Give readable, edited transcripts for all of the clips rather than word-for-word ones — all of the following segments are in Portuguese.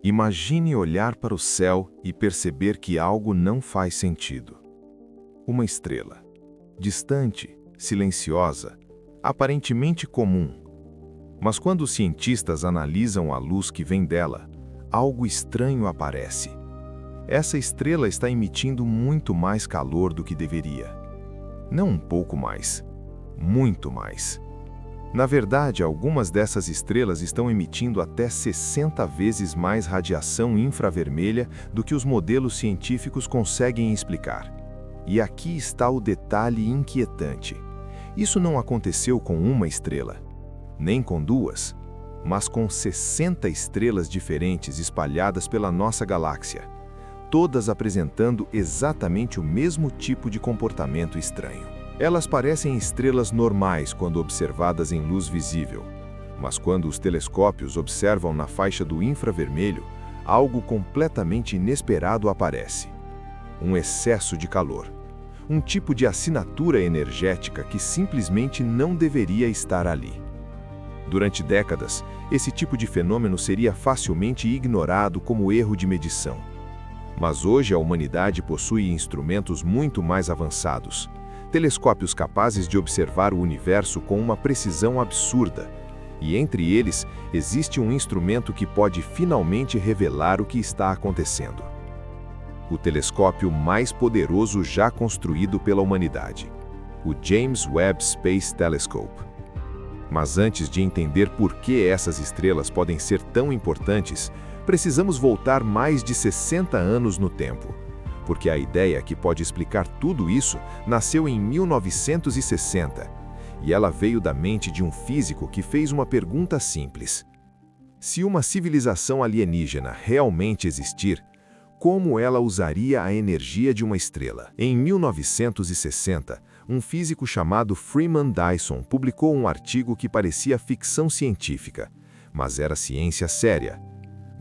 Imagine olhar para o céu e perceber que algo não faz sentido. Uma estrela, distante, silenciosa, aparentemente comum. Mas quando os cientistas analisam a luz que vem dela, algo estranho aparece. Essa estrela está emitindo muito mais calor do que deveria. Não um pouco mais, muito mais. Na verdade, algumas dessas estrelas estão emitindo até 60 vezes mais radiação infravermelha do que os modelos científicos conseguem explicar. E aqui está o detalhe inquietante. Isso não aconteceu com uma estrela, nem com duas, mas com 60 estrelas diferentes espalhadas pela nossa galáxia, todas apresentando exatamente o mesmo tipo de comportamento estranho. Elas parecem estrelas normais quando observadas em luz visível, mas quando os telescópios observam na faixa do infravermelho, algo completamente inesperado aparece. Um excesso de calor. Um tipo de assinatura energética que simplesmente não deveria estar ali. Durante décadas, esse tipo de fenômeno seria facilmente ignorado como erro de medição. Mas hoje a humanidade possui instrumentos muito mais avançados. Telescópios capazes de observar o universo com uma precisão absurda. E entre eles, existe um instrumento que pode finalmente revelar o que está acontecendo. O telescópio mais poderoso já construído pela humanidade, o James Webb Space Telescope. Mas antes de entender por que essas estrelas podem ser tão importantes, precisamos voltar mais de 60 anos no tempo. Porque a ideia que pode explicar tudo isso nasceu em 1960, e ela veio da mente de um físico que fez uma pergunta simples. Se uma civilização alienígena realmente existir, como ela usaria a energia de uma estrela? Em 1960, um físico chamado Freeman Dyson publicou um artigo que parecia ficção científica, mas era ciência séria.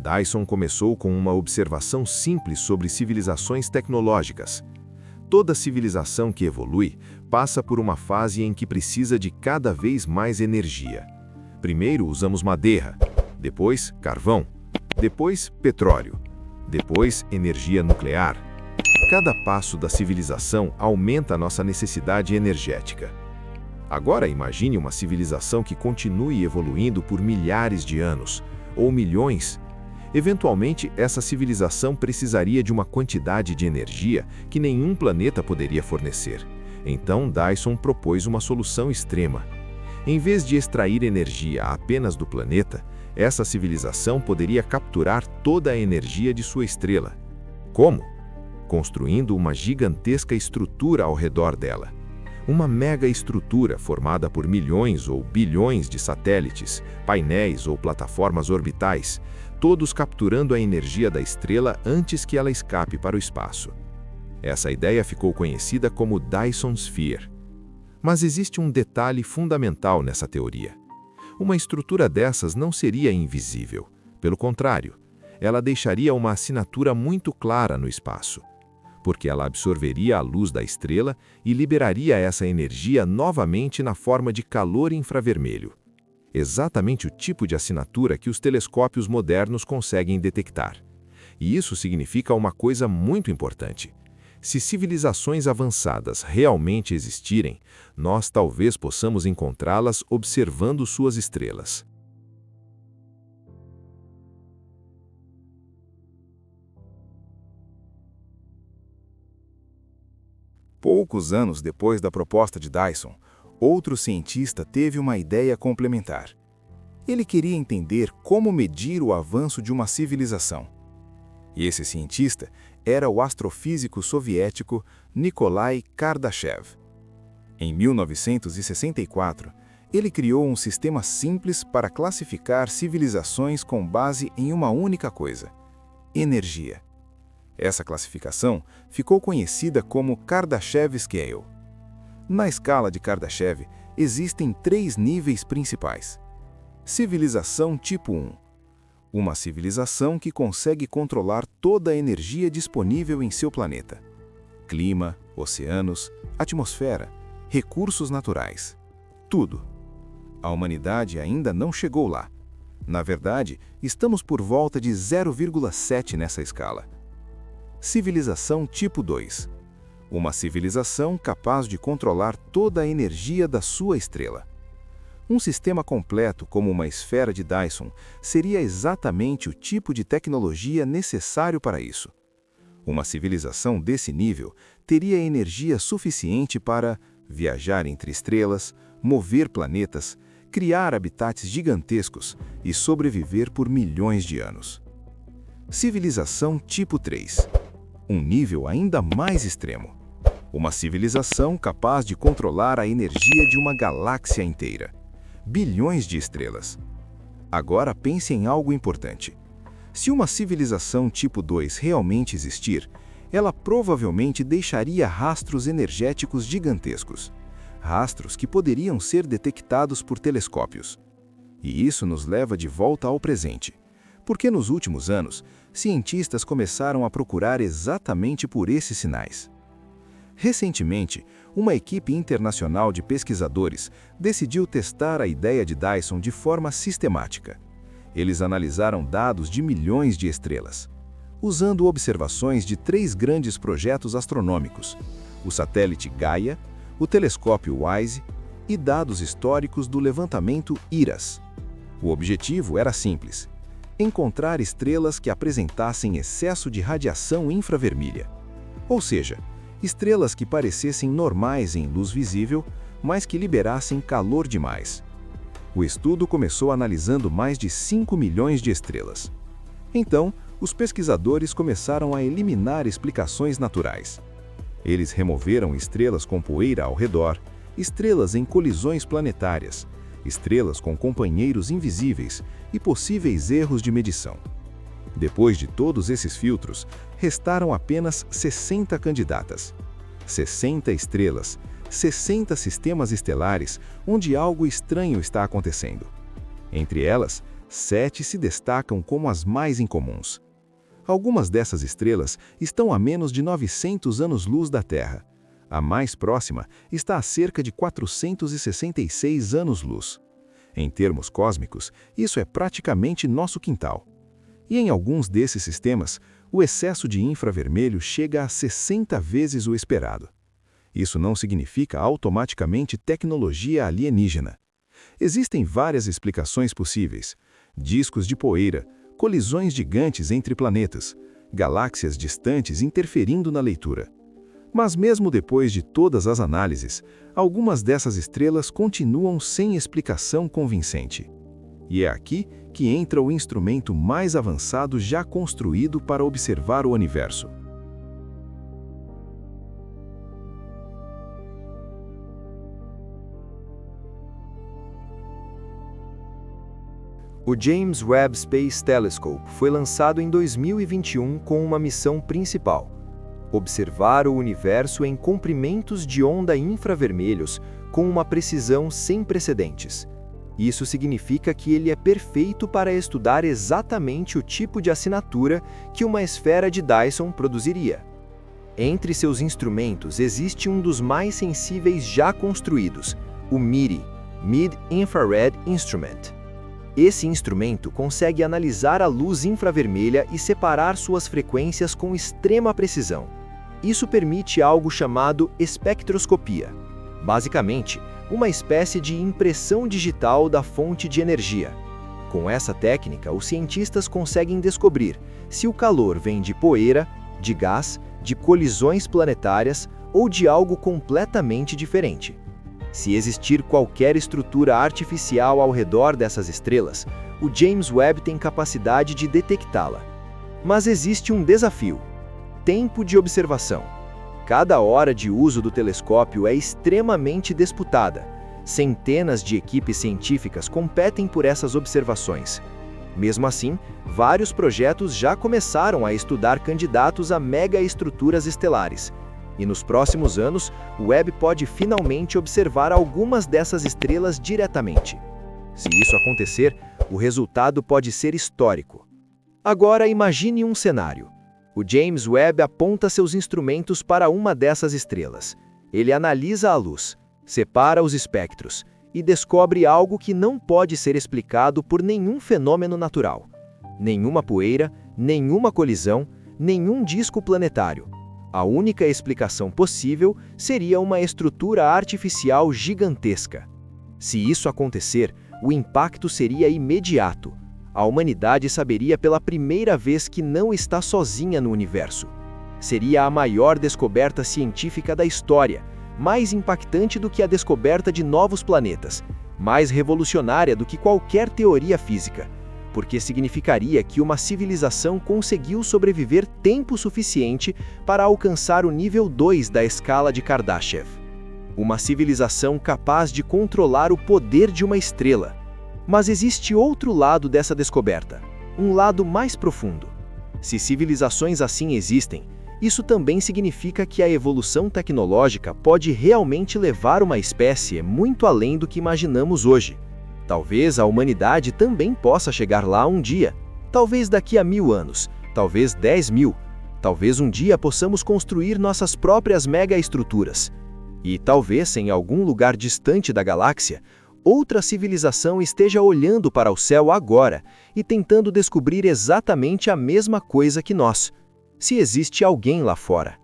Dyson começou com uma observação simples sobre civilizações tecnológicas. Toda civilização que evolui passa por uma fase em que precisa de cada vez mais energia. Primeiro usamos madeira, depois carvão, depois petróleo, depois energia nuclear. Cada passo da civilização aumenta a nossa necessidade energética. Agora imagine uma civilização que continue evoluindo por milhares de anos, ou milhões. Eventualmente, essa civilização precisaria de uma quantidade de energia que nenhum planeta poderia fornecer. Então, Dyson propôs uma solução extrema. Em vez de extrair energia apenas do planeta, essa civilização poderia capturar toda a energia de sua estrela. Como? Construindo uma gigantesca estrutura ao redor dela. Uma mega estrutura formada por milhões ou bilhões de satélites, painéis ou plataformas orbitais, todos capturando a energia da estrela antes que ela escape para o espaço. Essa ideia ficou conhecida como Dyson Sphere. Mas existe um detalhe fundamental nessa teoria. Uma estrutura dessas não seria invisível. Pelo contrário, ela deixaria uma assinatura muito clara no espaço, porque ela absorveria a luz da estrela e liberaria essa energia novamente na forma de calor infravermelho. Exatamente o tipo de assinatura que os telescópios modernos conseguem detectar. E isso significa uma coisa muito importante. Se civilizações avançadas realmente existirem, nós talvez possamos encontrá-las observando suas estrelas. Poucos anos depois da proposta de Dyson, outro cientista teve uma ideia complementar. Ele queria entender como medir o avanço de uma civilização. E esse cientista era o astrofísico soviético Nikolai Kardashev. Em 1964, ele criou um sistema simples para classificar civilizações com base em uma única coisa: energia. Essa classificação ficou conhecida como Kardashev Scale. Na escala de Kardashev, existem 3 níveis principais. Civilização tipo 1. Uma civilização que consegue controlar toda a energia disponível em seu planeta. Clima, oceanos, atmosfera, recursos naturais. Tudo. A humanidade ainda não chegou lá. Na verdade, estamos por volta de 0,7 nessa escala. Civilização tipo 2. Uma civilização capaz de controlar toda a energia da sua estrela. Um sistema completo como uma esfera de Dyson seria exatamente o tipo de tecnologia necessário para isso. Uma civilização desse nível teria energia suficiente para viajar entre estrelas, mover planetas, criar habitats gigantescos e sobreviver por milhões de anos. Civilização tipo 3. Um nível ainda mais extremo. Uma civilização capaz de controlar a energia de uma galáxia inteira. Bilhões de estrelas. Agora pense em algo importante. Se uma civilização tipo 2 realmente existir, ela provavelmente deixaria rastros energéticos gigantescos. Rastros que poderiam ser detectados por telescópios. E isso nos leva de volta ao presente. Porque nos últimos anos, cientistas começaram a procurar exatamente por esses sinais. Recentemente, uma equipe internacional de pesquisadores decidiu testar a ideia de Dyson de forma sistemática. Eles analisaram dados de milhões de estrelas, usando observações de 3 grandes projetos astronômicos: o satélite Gaia, o telescópio WISE e dados históricos do levantamento IRAS. O objetivo era simples: encontrar estrelas que apresentassem excesso de radiação infravermelha, ou seja, estrelas que parecessem normais em luz visível, mas que liberassem calor demais. O estudo começou analisando mais de 5 milhões de estrelas. Então, os pesquisadores começaram a eliminar explicações naturais. Eles removeram estrelas com poeira ao redor, estrelas em colisões planetárias, estrelas com companheiros invisíveis e possíveis erros de medição. Depois de todos esses filtros, restaram apenas 60 candidatas. 60 estrelas, 60 sistemas estelares onde algo estranho está acontecendo. Entre elas, 7 se destacam como as mais incomuns. Algumas dessas estrelas estão a menos de 900 anos-luz da Terra. A mais próxima está a cerca de 466 anos-luz. Em termos cósmicos, isso é praticamente nosso quintal. E em alguns desses sistemas, o excesso de infravermelho chega a 60 vezes o esperado. Isso não significa automaticamente tecnologia alienígena. Existem várias explicações possíveis: discos de poeira, colisões gigantes entre planetas, galáxias distantes interferindo na leitura. Mas mesmo depois de todas as análises, algumas dessas estrelas continuam sem explicação convincente. E é aqui que entra o instrumento mais avançado já construído para observar o universo. O James Webb Space Telescope foi lançado em 2021 com uma missão principal: observar o universo em comprimentos de onda infravermelhos com uma precisão sem precedentes. Isso significa que ele é perfeito para estudar exatamente o tipo de assinatura que uma esfera de Dyson produziria. Entre seus instrumentos existe um dos mais sensíveis já construídos, o MIRI, Mid-Infrared Instrument. Esse instrumento consegue analisar a luz infravermelha e separar suas frequências com extrema precisão. Isso permite algo chamado espectroscopia. Basicamente, uma espécie de impressão digital da fonte de energia. Com essa técnica, os cientistas conseguem descobrir se o calor vem de poeira, de gás, de colisões planetárias ou de algo completamente diferente. Se existir qualquer estrutura artificial ao redor dessas estrelas, o James Webb tem capacidade de detectá-la. Mas existe um desafio: tempo de observação. Cada hora de uso do telescópio é extremamente disputada. Centenas de equipes científicas competem por essas observações. Mesmo assim, vários projetos já começaram a estudar candidatos a megaestruturas estelares. E nos próximos anos, o Webb pode finalmente observar algumas dessas estrelas diretamente. Se isso acontecer, o resultado pode ser histórico. Agora imagine um cenário. O James Webb aponta seus instrumentos para uma dessas estrelas. Ele analisa a luz, separa os espectros e descobre algo que não pode ser explicado por nenhum fenômeno natural. Nenhuma poeira, nenhuma colisão, nenhum disco planetário. A única explicação possível seria uma estrutura artificial gigantesca. Se isso acontecer, o impacto seria imediato. A humanidade saberia pela primeira vez que não está sozinha no universo. Seria a maior descoberta científica da história, mais impactante do que a descoberta de novos planetas, mais revolucionária do que qualquer teoria física, porque significaria que uma civilização conseguiu sobreviver tempo suficiente para alcançar o nível 2 da escala de Kardashev. Uma civilização capaz de controlar o poder de uma estrela. Mas existe outro lado dessa descoberta, um lado mais profundo. Se civilizações assim existem, isso também significa que a evolução tecnológica pode realmente levar uma espécie muito além do que imaginamos hoje. Talvez a humanidade também possa chegar lá um dia, talvez daqui a 1000 anos, talvez 10.000, talvez um dia possamos construir nossas próprias megaestruturas. E talvez em algum lugar distante da galáxia, outra civilização esteja olhando para o céu agora e tentando descobrir exatamente a mesma coisa que nós. Se existe alguém lá fora.